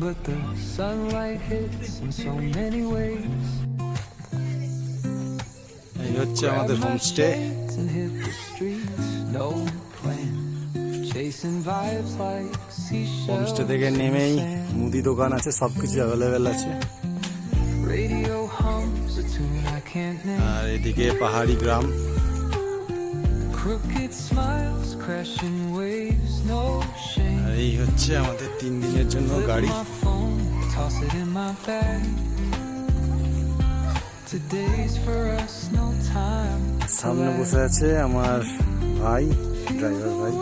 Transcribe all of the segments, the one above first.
but the sunlight hits in so many ways. এই হচ্ছে আমাদের homestay. And hit the streets, no plan. Chasing vibes like seashells. Homestay থেকে নেমেই মুদি দোকান আছে, সবকিছু অ্যাভেলেবেল আছে। Radio hums a tune I can't name. আর এদিকে পাহাড়ি গ্রাম। Crooked smiles, crashing waves, no shame. আর এই হচ্ছে আমাদের 3 দিনের জন্য গাড়ি। My phone, toss it in my bag. Today's for us, no time. সামনে বসে আছে আমার ভাই, ড্রাইভার ভাই।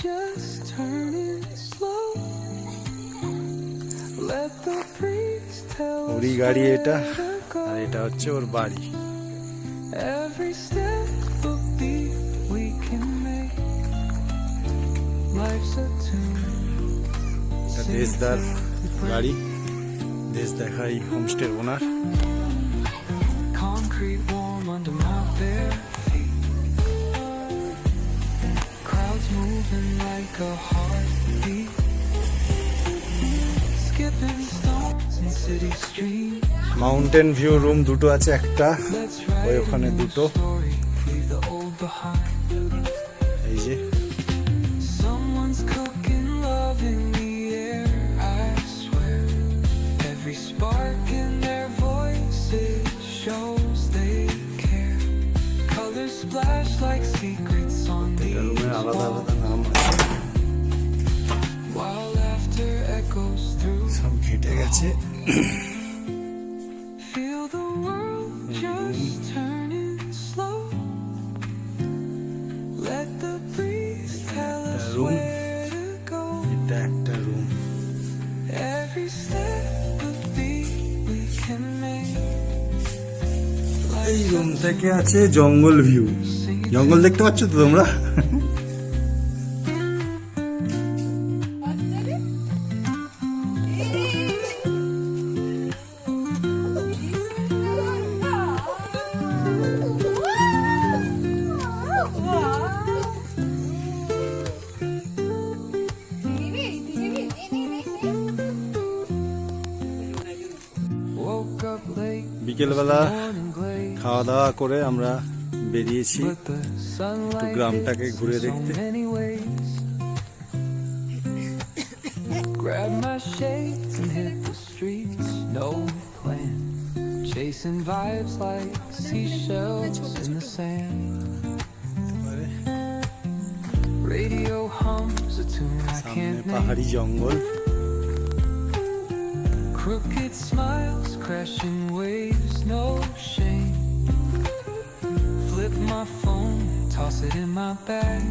Just turning slow. Let the breeze tell us ওরই গাড়ি এটা, where to go. আর এটা হচ্ছে ওর বাড়ি। Every step a beat we can make. Life's a tune. এটা দেশদার গাড়ি, দেশ দেখাই হোমস্টের ওনার। Concrete warm under my bare feet. Crowds moving like a heartbeat. Skipping stones in city streets. Mountain view room দুটো আছে, একটা Let's ওই write a ওখানে new দুটো। story. Leave the old behind. এই যে Someone's cooking love in the air, I swear. Every spark in their voices shows they care. Colors splash like secrets on এটা রুমের these আলাদা walls. আলাদা নাম আছে, While laughter echoes through. সব ঘেটে গেছে। Feel the world just turning slow. Let the breeze tell us room. where to go. এটা একটা room. Every step a beat we can make. এই রুম থেকে আছে জঙ্গল ভিউ। জঙ্গল দেখতে পাচ্ছ তো তোমরা? Woke up late, বিকেলবেলা morning glade, খাওয়া দাওয়া করে আমরা বেরিয়েছি but the sunlight গ্রামটাকে hits ঘুরে in so দেখতে। many ways. Grab my shades and hit the streets, no plan. Chasing vibes like seashells in the sand. Radio hums a tune I সামনে can't name. পাহাড়ি জঙ্গল। Crooked smiles, crashing waves, no shame. Flip my phone, toss it in my bag.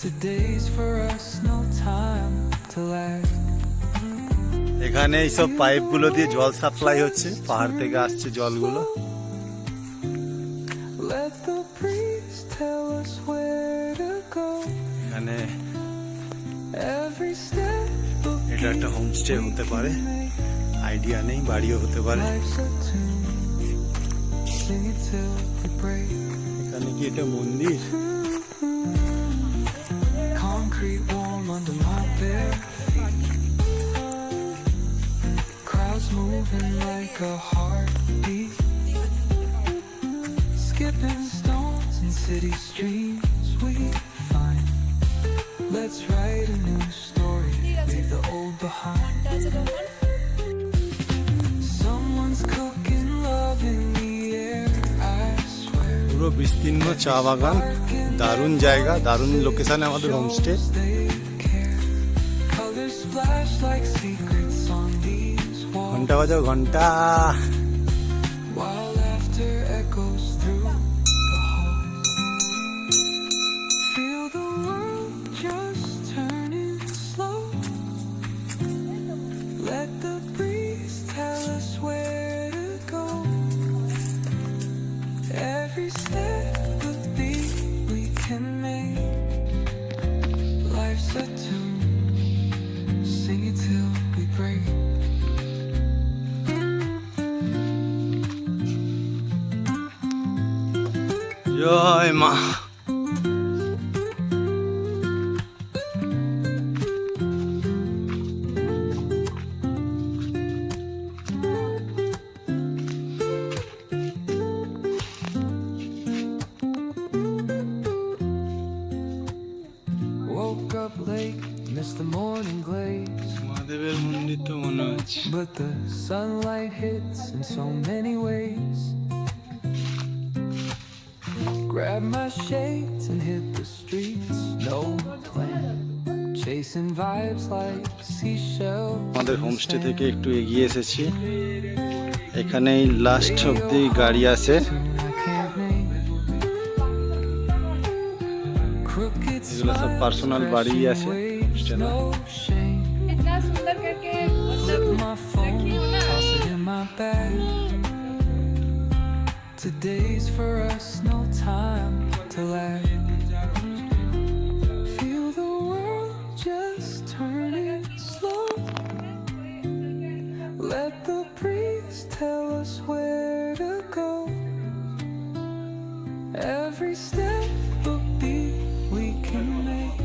Today's for us, no time to lag. এখানে এইসব পাইপগুলো দিয়ে জল supply হচ্ছে, পাহাড় থেকে আসছে জলগুলো। Let the breeze tell us where to go. এখানে Every step a এটা একটা হোমস্টে হতে পারে, make. আইডিয়া নেই, বাড়িও হতে পারে। Life's a tune, sing it till we break. এখানে কি এটা মন্দির? Concrete warm under my bare feet. Crowds moving like a heartbeat. Skipping stones in city streets we find. Let's write a new story, leave the old behind. Someone's cooking love in the air, I swear. পুরো বিস্তীর্ণ চা বাগান, দারুণ জায়গা, দারুণ লোকেশনে আমাদের homestay. Colors splash like secrets on these walls. ঘন্টা বাজাও ঘন্টা। While laughter echoes through the halls. Feel the world just turning slow. Let the breeze tell us where to go. Every step a beat we can make. Life's a tune, sing it till we break. জয় মা। up late, miss the morning glaze. মহাদেবের মন্দির তো মনে হচ্ছে। But the sunlight hits in so many ways. Grab my shades and hit the streets, no plan. Chasing vibes like seashells. আমাদের homestay থেকে একটু এগিয়ে এসেছি। এখানেই লাস্ট অব্দি গাড়ি আছে। এগুলো সব পার্সোনাল বাড়ি আছে হোমস্টে না। इतना सुंदर करके मतलब रखी हो ना। Today's for us, no time to lag. Feel the world just turning slow. Let the breeze tell us where to go. Every step a beat we can make.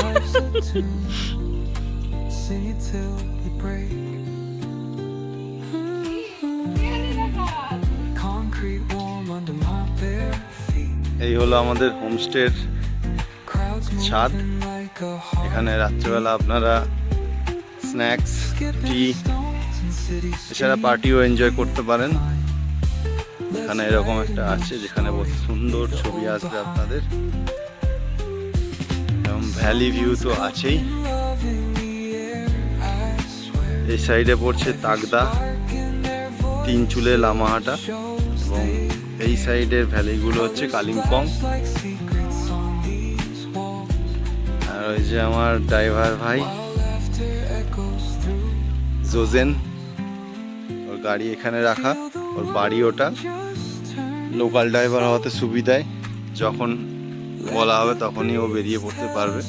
Life's a tune, sing it till we break. Concrete warm under my bare feet. এই হলো আমাদের হোমস্টের Crowds ছাদ। moving like a heart. এখানে রাত্রিবেলা আপনারা snacks, টি এছাড়া পার্টিও enjoy করতে পারেন। এখানে এরকম একটা আছে যেখানে বহু সুন্দর ছবি আসবে আপনাদের, এবং ভ্যালি ভিউ তো আছেই। এই সাইডে পড়ছে তাগদা, তিন চুলে লামাহাটা, এবং এই সাইডের ভ্যালিগুলো হচ্ছে কালিম্পং। আর ওই যে আমার ড্রাইভার ভাই জোজেন, ওর গাড়ি এখানে রাখা, ওর বাড়ি ওটা। লোকাল ড্রাইভার হওয়াতে সুবিধায়, যখন বলা হবে তখনই ও বেরিয়ে পড়তে পারবে।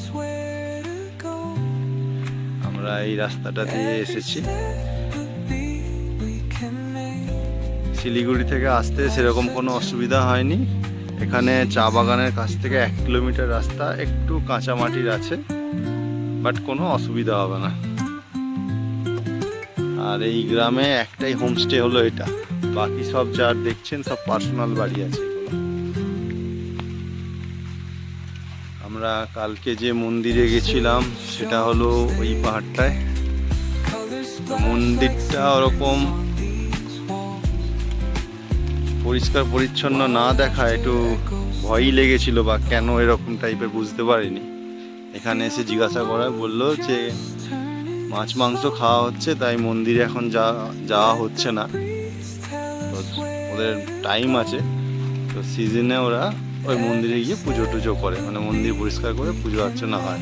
আমরা এই রাস্তাটা দিয়ে এসেছি। শিলিগুড়ি থেকে আসতে সেরকম কোনো অসুবিধা হয়নি। এখানে চা বাগানের কাছ থেকে 1 কিলোমিটার রাস্তা, একটু কাঁচা মাটির আছে, বাট কোনো অসুবিধা হবে না। আর এই গ্রামে একটাই হোমস্টে হলো এটা, বাকি সব যার দেখছেন সব পার্সোনাল বাড়ি আছে। আমরা কালকে যে মন্দিরে গেছিলাম সেটা হলো ওই পাহাড়টায়। তো মন্দিরটা ওরকম পরিষ্কার পরিচ্ছন্ন না দেখা একটু ভয়ই লেগেছিল, বা কেন এরকম টাইপের বুঝতে পারিনি। এখানে এসে জিজ্ঞাসা করা বললো যে মাছ মাংস খাওয়া হচ্ছে, তাই মন্দিরে এখন যাওয়া হচ্ছে না। তো ওদের টাইম আছে, তো সিজনে ওরা ওই মন্দিরে গিয়ে পুজো টুজো করে, মানে মন্দির পরিষ্কার করে পুজো অর্চনা হয়।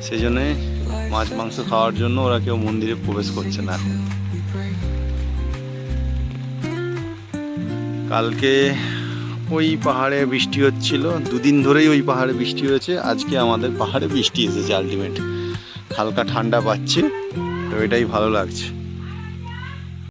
সেই জন্যে মাছ মাংস খাওয়ার জন্য ওরা কেউ মন্দিরে প্রবেশ করছে না এখন। কালকে ওই পাহাড়ে বৃষ্টি হচ্ছিল, 2 দিন ধরেই ওই পাহাড়ে বৃষ্টি হয়েছে। আজকে আমাদের পাহাড়ে বৃষ্টি এসেছে আলটিমেট, হালকা ঠান্ডা পাচ্ছি, তো এটাই ভালো লাগছে।